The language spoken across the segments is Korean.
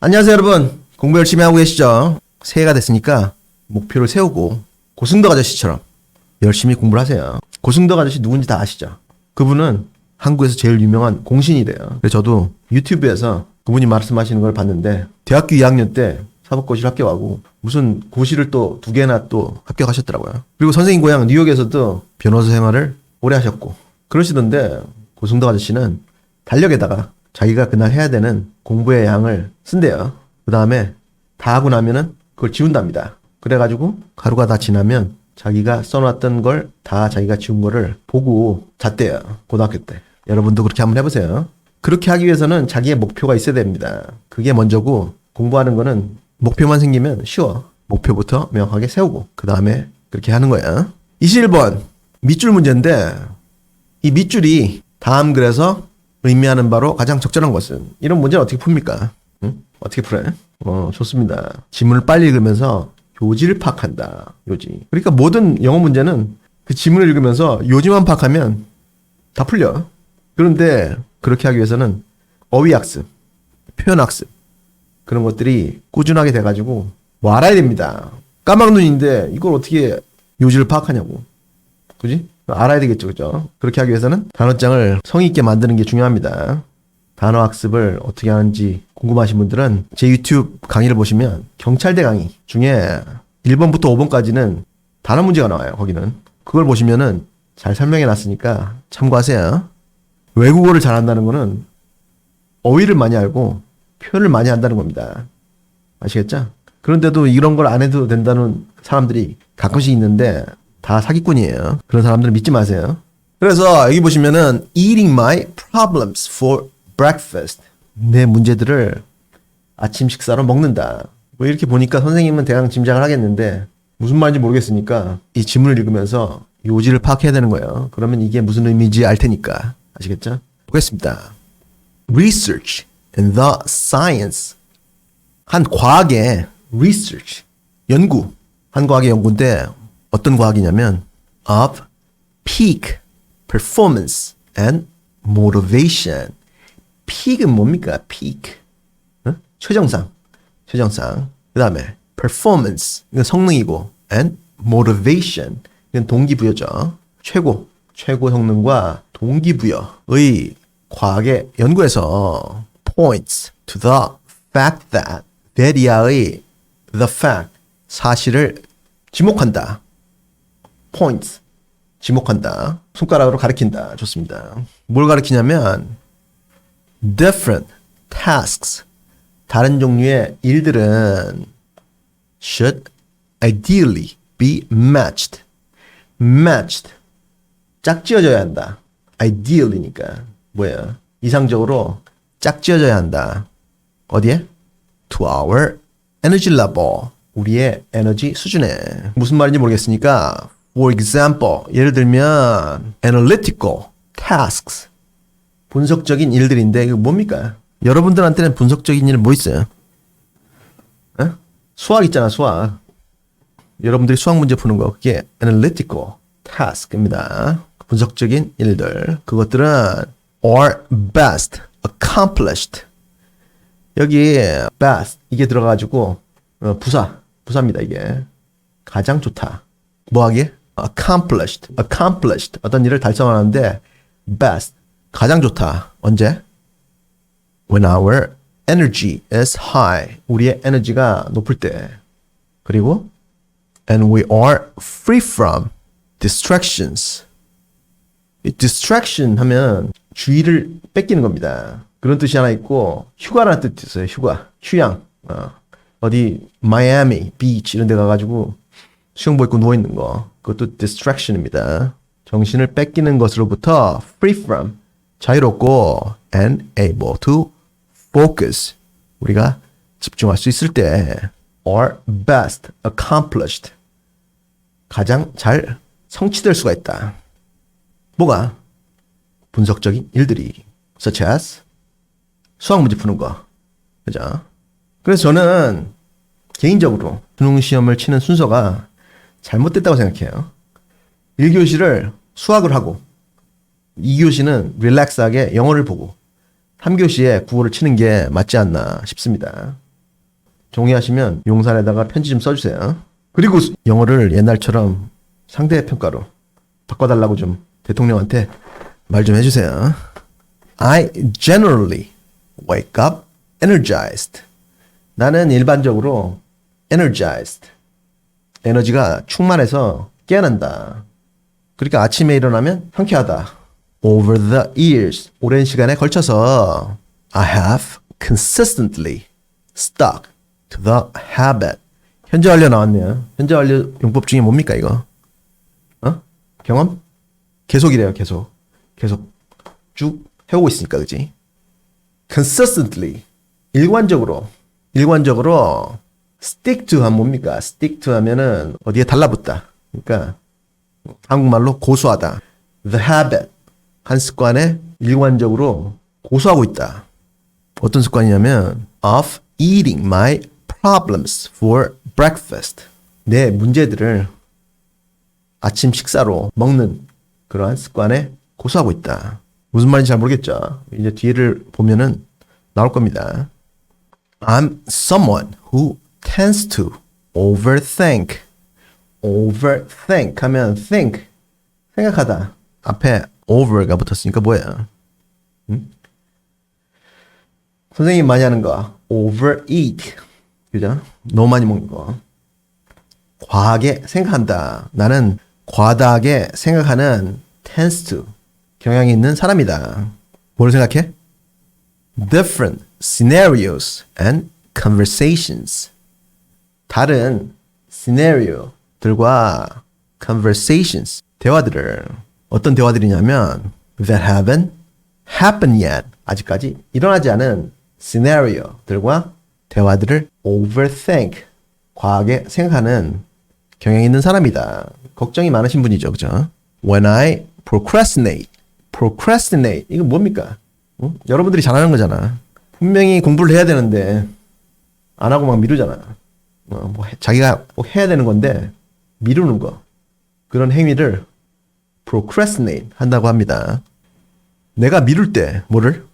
안녕하세요 여러분. 공부 열심히 하고 계시죠? 새해가 됐으니까 목표를 세우고 고승덕 아저씨처럼 열심히 공부를 하세요. 고승덕 아저씨 누군지 다 아시죠? 그분은 한국에서 제일 유명한 공신이래요. 그래서 저도 유튜브에서 그분이 말씀하시는 걸 봤는데 대학교 2학년 때 사법고시를 합격하고 무슨 고시를 또 2개나 또 합격하셨더라고요. 그리고 선생님 고향 뉴욕에서도 변호사 생활을 오래 하셨고 그러시던데 고승덕 아저씨는 달력에다가 자기가 그날 해야 되는 공부의 양을 쓴대요. 그 다음에 다 하고 나면은 그걸 지운답니다. 그래가지고 하루가 다 지나면 자기가 써놨던 걸 다 자기가 지운 거를 보고 잤대요. 고등학교 때. 여러분도 그렇게 한번 해보세요. 그렇게 하기 위해서는 자기의 목표가 있어야 됩니다. 그게 먼저고 공부하는 거는 목표만 생기면 쉬워. 목표부터 명확하게 세우고 그 다음에 그렇게 하는 거야. 21번 밑줄 문제인데 이 밑줄이 다음 글에서 의미하는 바로 가장 적절한 것은 이런 문제는 어떻게 풉니까? 응? 어떻게 풀어요? 좋습니다. 지문을 빨리 읽으면서 요지를 파악한다. 요지. 그러니까 모든 영어 문제는 그 지문을 읽으면서 요지만 파악하면 다 풀려. 그런데 그렇게 하기 위해서는 어휘학습, 표현학습 그런 것들이 꾸준하게 돼가지고 뭐 알아야 됩니다. 까막눈인데 이걸 어떻게 요지를 파악하냐고. 그지? 알아야 되겠죠. 그죠? 그렇게 하기 위해서는 단어장을 성의 있게 만드는 게 중요합니다. 단어 학습을 어떻게 하는지 궁금하신 분들은 제 유튜브 강의를 보시면 경찰대 강의 중에 1번부터 5번까지는 단어 문제가 나와요. 거기는. 그걸 보시면은 잘 설명해 놨으니까 참고하세요. 외국어를 잘한다는 거는 어휘를 많이 알고 표현을 많이 한다는 겁니다. 아시겠죠? 그런데도 이런 걸 안 해도 된다는 사람들이 가끔씩 있는데 다 사기꾼이에요. 그런 사람들은 믿지 마세요. 그래서 여기 보시면은 eating my problems for breakfast. 내 문제들을 아침 식사로 먹는다. 뭐 이렇게 보니까 선생님은 대강 짐작을 하겠는데 무슨 말인지 모르겠으니까 이 지문을 읽으면서 요지를 파악해야 되는 거예요. 그러면 이게 무슨 의미인지 알 테니까. 아시겠죠? 보겠습니다. Research in the science. 한 과학의 research. 연구. 한 과학의 연구인데 어떤 과학이냐면 of peak performance and motivation. peak은 뭡니까? peak. 최정상. 그 다음에 performance. 이건 성능이고 and motivation. 이건 동기부여죠. 최고 성능과 동기부여의 과학의 연구에서 points to the fact that that이야의 the fact. 사실을 지목한다. points. 지목한다. 손가락으로 가리킨다. 좋습니다. 뭘 가리키냐면 different tasks. 다른 종류의 일들은 should ideally be matched. 짝지어져야 한다. ideally니까 뭐예요? 이상적으로 짝지어져야 한다. 어디에? to our energy level. 우리의 에너지 수준에. 무슨 말인지 모르겠으니까 for example 예를 들면 analytical tasks 분석적인 일들인데 이거 뭡니까? 여러분들한테는 분석적인 일 뭐 있어요? 수학 있잖아. 수학. 여러분들이 수학 문제 푸는 거 그게 analytical task입니다. 분석적인 일들 그것들은 are best accomplished 여기 best 이게 들어가지고 부사입니다. 이게 가장 좋다. 뭐하기에? accomplished 어떤 일을 달성하는데 best 가장 좋다. 언제? when our energy is high 우리의 에너지가 높을 때. 그리고 and we are free from distractions. 이 distraction 하면 주의를 뺏기는 겁니다. 그런 뜻이 하나 있고 휴가라는 뜻이 있어요. 휴양. 어디 마이애미 비치 이런 데 가가지고 수영복 입고 누워있는 거 그것도 distraction입니다. 정신을 뺏기는 것으로부터 free from 자유롭고 and able to focus 우리가 집중할 수 있을 때 are best accomplished 가장 잘 성취될 수가 있다. 뭐가? 분석적인 일들이 such as 수학 문제 푸는 거. 그죠? 그래서 저는 개인적으로 수능 시험을 치는 순서가 잘못됐다고 생각해요. 1교시를 수학을 하고 2교시는 릴렉스하게 영어를 보고 3교시에 국어를 치는 게 맞지 않나 싶습니다. 동의하시면 용산에다가 편지 좀 써주세요. 그리고 영어를 옛날처럼 상대평가로 바꿔달라고 좀 대통령한테 말 좀 해주세요. I generally wake up energized. 나는 일반적으로 energized. 에너지가 충만해서 깨어난다. 그러니까 아침에 일어나면 상쾌하다. Over the years. 오랜 시간에 걸쳐서 I have consistently stuck to the habit. 현재 완료 나왔네요. 현재 완료 용법 중에 뭡니까 이거? 경험? 계속이래요. 계속 쭉 해오고 있으니까 그지? Consistently. 일관적으로 stick to 하면 뭡니까? stick to 하면은 어디에 달라붙다. 그러니까 한국말로 고수하다. The habit. 한 습관에 일관적으로 고수하고 있다. 어떤 습관이냐면 of eating my problems for breakfast. 내 문제들을 아침 식사로 먹는 그러한 습관에 고수하고 있다. 무슨 말인지 잘 모르겠죠? 이제 뒤를 보면은 나올 겁니다. I'm someone who tends to overthink. overthink 하면 think, 생각하다. 앞에 over가 붙었으니까 뭐야? 선생님 많이 하는 거 overeat. 그죠? 너무 많이 먹는 거. 과하게 생각한다. 나는 과다하게 생각하는 tends to, 경향이 있는 사람이다. 뭘 생각해? Different scenarios and conversations. 다른 scenario들과 conversations, 대화들을. 어떤 대화들이냐면 that haven't happened yet. 아직까지 일어나지 않은 scenario들과 대화들을 overthink, 과하게 생각하는 경향이 있는 사람이다. 걱정이 많으신 분이죠. 그죠? When I procrastinate. 이거 뭡니까? 여러분들이 잘 아는 거잖아. 분명히 공부를 해야 되는데 안 하고 막 미루잖아. 자기가 꼭 해야 되는 건데 미루는 거. 그런 행위를 procrastinate 한다고 합니다. 내가 미룰 때 뭐를?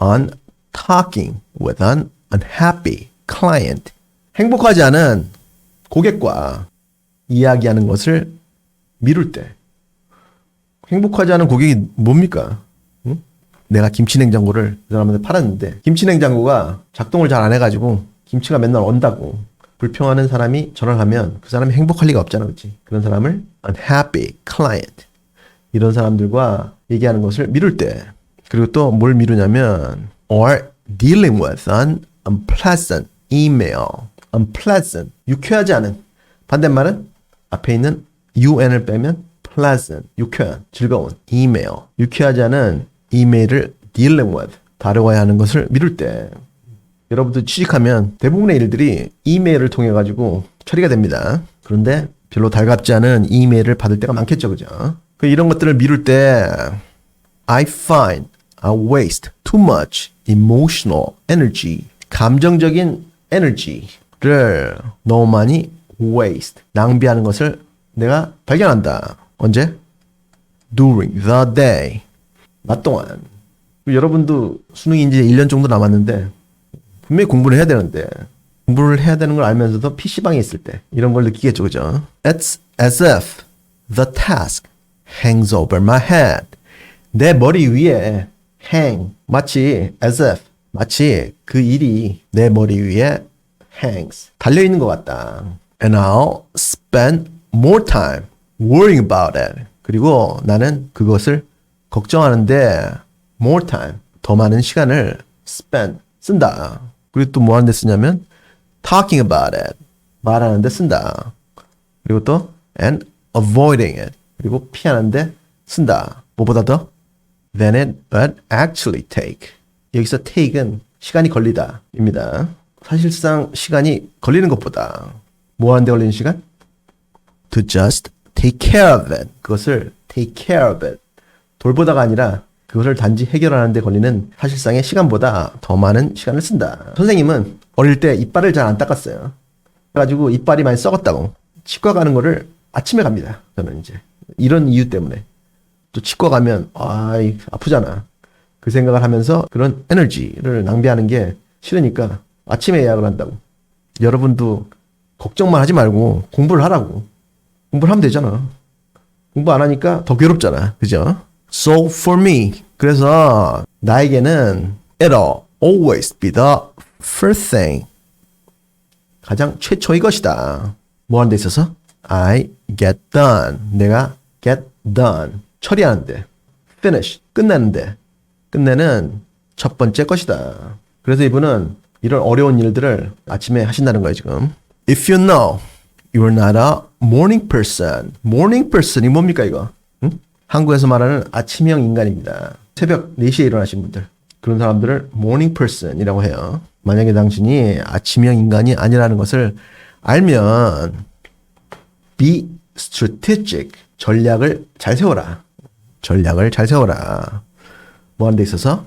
On talking with an unhappy client. 행복하지 않은 고객과 이야기하는 것을 미룰 때. 행복하지 않은 고객이 뭡니까? 응? 내가 김치냉장고를 그 사람한테 팔았는데 김치냉장고가 작동을 잘 안 해가지고 김치가 맨날 언다고 불평하는 사람이 전화를 하면 그 사람이 행복할 리가 없잖아. 그렇지? 그런 사람을 unhappy client. 이런 사람들과 얘기하는 것을 미룰 때. 그리고 또 뭘 미루냐면 or dealing with an unpleasant email. unpleasant. 유쾌하지 않은. 반대말은 앞에 있는 un을 빼면 pleasant. 유쾌한, 즐거운 email. 유쾌하지 않은 이메일을 dealing with. 다뤄야 하는 것을 미룰 때. 여러분들 취직하면 대부분의 일들이 이메일을 통해 가지고 처리가 됩니다. 그런데 별로 달갑지 않은 이메일을 받을 때가 많겠죠. 그죠? 이런 것들을 미룰 때 I find I waste too much emotional energy. 감정적인 에너지를 너무 많이 waste. 낭비하는 것을 내가 발견한다. 언제? During the day. 낮 동안. 여러분도 수능이 이제 1년 정도 남았는데 분명히 공부를 해야 되는데 공부를 해야 되는 걸 알면서도 PC방에 있을 때 이런 걸 느끼겠죠. 그죠? It's as if the task hangs over my head. 내 머리 위에 hang. 마치 as if. 마치 그 일이 내 머리 위에 hangs. 달려있는 것 같다. And I'll spend more time worrying about it. 그리고 나는 그것을 걱정하는데 more time. 더 많은 시간을 spend. 쓴다. 그리고 또 뭐 하는 데 쓰냐면 talking about it. 말하는 데 쓴다. 그리고 또 and avoiding it. 그리고 피하는 데 쓴다. 뭐보다 더? than it would actually take. 여기서 take은 시간이 걸리다 입니다. 사실상 시간이 걸리는 것보다 뭐 하는 데 걸리는 시간? to just take care of it. 그것을 take care of it. 돌보다가 아니라 그것을 단지 해결하는 데 걸리는 사실상의 시간보다 더 많은 시간을 쓴다. 선생님은 어릴 때 이빨을 잘 안 닦았어요. 그래가지고 이빨이 많이 썩었다고 치과 가는 거를 아침에 갑니다. 저는 이제 이런 이유 때문에. 또 치과 가면 아프잖아. 그 생각을 하면서 그런 에너지를 낭비하는 게 싫으니까 아침에 예약을 한다고. 여러분도 걱정만 하지 말고 공부를 하라고. 공부를 하면 되잖아. 공부 안 하니까 더 괴롭잖아. 그죠? So for me. 그래서 나에게는 it'll always be the first thing. 가장 최초의 것이다. 뭐 하는 데 있어서? I get done. 내가 get done. 처리하는데. finish. 끝내는데. 끝내는 첫 번째 것이다. 그래서 이분은 이런 어려운 일들을 아침에 하신다는 거예요, 지금. If you know you're not a morning person. morning person이 뭡니까, 이거? 응? 한국에서 말하는 아침형 인간입니다. 새벽 4시에 일어나신 분들. 그런 사람들을 morning person이라고 해요. 만약에 당신이 아침형 인간이 아니라는 것을 알면 be strategic. 전략을 잘 세워라. 전략을 잘 세워라. 뭐 하는 데 있어서?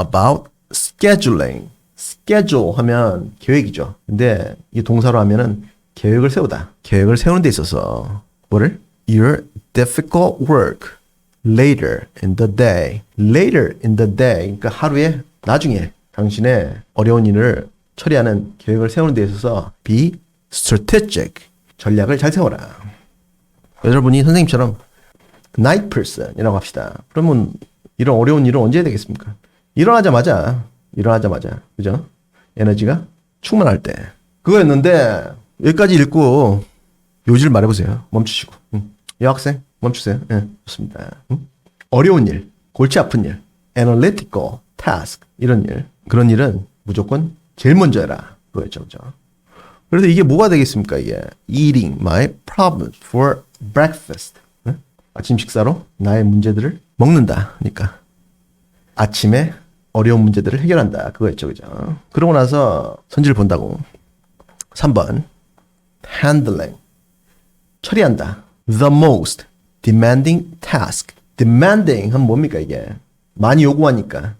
about scheduling. schedule 하면 계획이죠. 근데 이 동사로 하면은 계획을 세우다. 계획을 세우는 데 있어서 뭐를? Your difficult work later in the day. later in the day. 그러니까 하루에 나중에 당신의 어려운 일을 처리하는 계획을 세우는 데 있어서 be strategic. 전략을 잘 세워라. 여러분이 선생님처럼 night person이라고 합시다. 그러면 이런 어려운 일을 언제 해야 되겠습니까? 일어나자마자. 그죠? 에너지가 충만할 때. 그거였는데 여기까지 읽고 요지를 말해보세요. 멈추시고. 여학생 멈추세요. 네, 좋습니다. 어려운 일, 골치 아픈 일, analytical task 이런 일. 그런 일은 무조건 제일 먼저 해라. 그거였죠. 그죠? 그래서 이게 뭐가 되겠습니까? 이게 eating my problems for breakfast. 네? 아침 식사로 나의 문제들을 먹는다. 그러니까 아침에 어려운 문제들을 해결한다. 그거였죠. 그죠? 그러고 나서 선지를 본다고. 3번. handling. 처리한다. the most demanding task. demanding 하면 뭡니까 이게? 많이 요구하니까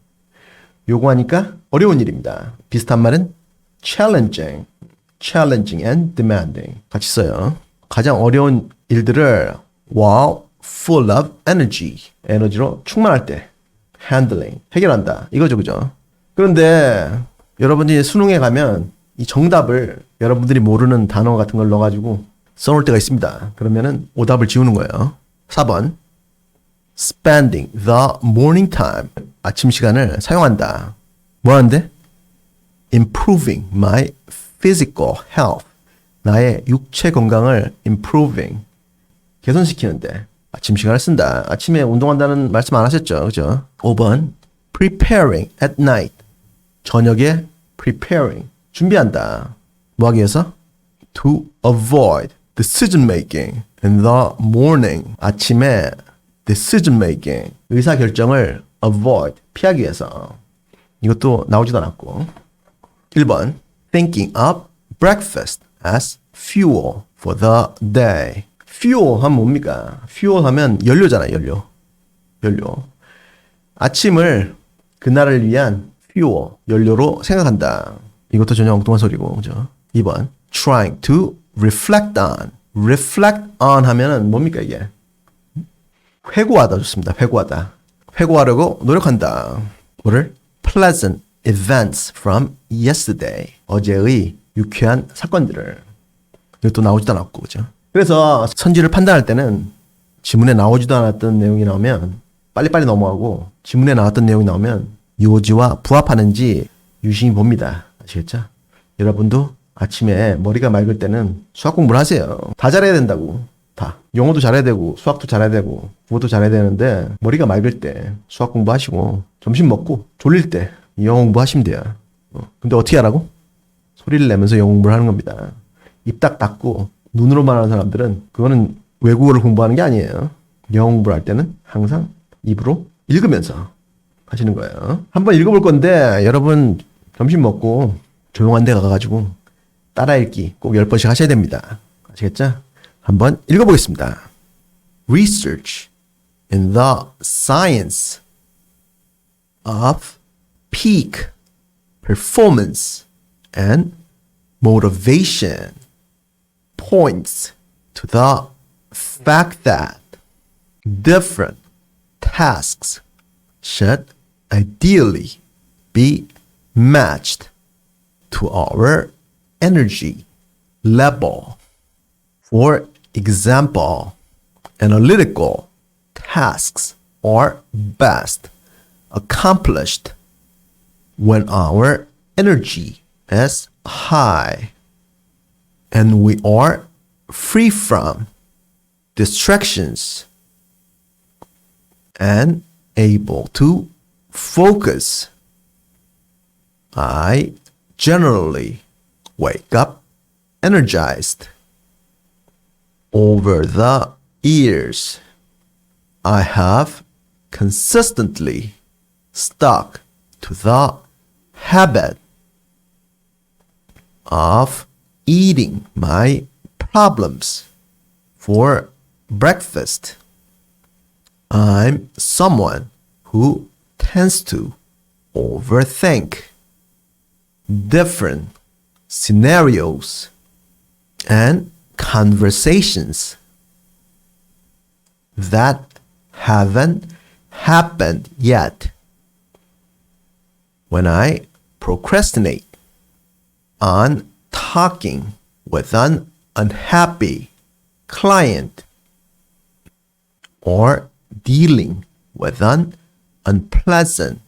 어려운 일입니다. 비슷한 말은 challenging and demanding. 같이 써요. 가장 어려운 일들을 while full of energy. 에너지로 충만할 때 handling, 해결한다. 이거죠, 그죠? 그런데 여러분들이 수능에 가면 이 정답을 여러분들이 모르는 단어 같은 걸 넣어가지고 써놓을 때가 있습니다. 그러면은 오답을 지우는 거예요. 4번 spending the morning time. 아침 시간을 사용한다. 뭐 하는데? improving my physical health. 나의 육체 건강을 improving, 개선시키는데 아침 시간을 쓴다. 아침에 운동한다는 말씀 안 하셨죠? 그죠? 5번 preparing at night. 저녁에 preparing, 준비한다. 뭐 하기 위해서? to avoid decision making in the morning. 아침에 decision making, 의사결정을 avoid, 피하기 위해서. 이것도 나오지도 않았고. 1번 thinking of breakfast as fuel for the day. fuel 하면 뭡니까? fuel 하면 연료잖아요. 연료. 아침을 그날을 위한 fuel, 연료로 생각한다. 이것도 전혀 엉뚱한 소리고. 그죠? 2번 trying to reflect on. reflect on 하면은 뭡니까 이게? 회고하다 좋습니다. 회고하려고 노력한다. 뭐를? pleasant events from yesterday. 어제의 유쾌한 사건들을. 이것도 나오지도 않았고. 그죠? 그래서 선지를 판단할 때는 지문에 나오지도 않았던 내용이 나오면 빨리빨리 넘어가고, 지문에 나왔던 내용이 나오면 요지와 부합하는지 유심히 봅니다. 아시겠죠? 여러분도 아침에 머리가 맑을 때는 수학 공부를 하세요. 다 잘해야 된다고. 다. 영어도 잘해야 되고 수학도 잘해야 되고 국어도 잘해야 되는데 머리가 맑을 때 수학 공부하시고 점심 먹고 졸릴 때 영어 공부하시면 돼요. 근데 어떻게 하라고? 소리를 내면서 영어 공부를 하는 겁니다. 입 딱 닫고 눈으로만 하는 사람들은 그거는 외국어를 공부하는 게 아니에요. 영어 공부를 할 때는 항상 입으로 읽으면서 하시는 거예요. 한번 읽어볼 건데 여러분 점심 먹고 조용한 데 가가지고 따라 읽기 꼭 10번씩 하셔야 됩니다. 아시겠죠? 한번 읽어보겠습니다. Research in the science of peak performance and motivation points to the fact that different tasks should ideally be matched to our energy level. For example, analytical tasks are best accomplished when our energy is high and we are free from distractions and able to focus. I generally wake up energized. Over the years, I have consistently stuck to the habit of eating my problems for breakfast. I'm someone who tends to overthink different scenarios and conversations that haven't happened yet. When I procrastinate on talking with an unhappy client or dealing with an unpleasant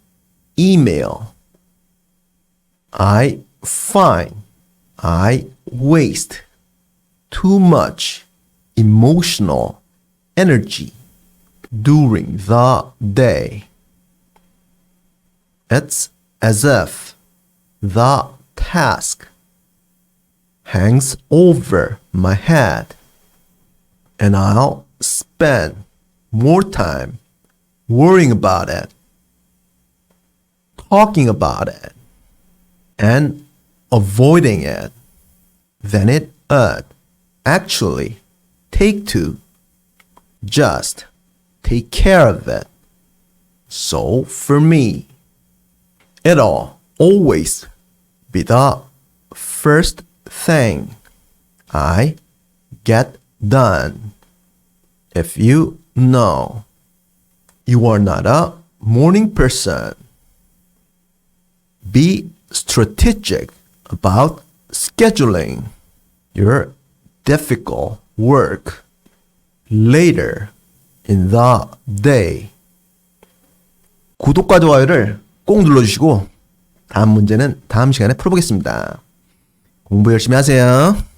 email, I find I waste too much emotional energy during the day. It's as if the task hangs over my head and I'll spend more time worrying about it, talking about it, and avoiding it than it would actually take to just take care of it. So for me, it'll always be the first thing I get done. If you know you are not a morning person, be strategic about scheduling your difficult work later in the day. 구독과 좋아요를 꼭 눌러주시고 다음 문제는 다음 시간에 풀어보겠습니다. 공부 열심히 하세요.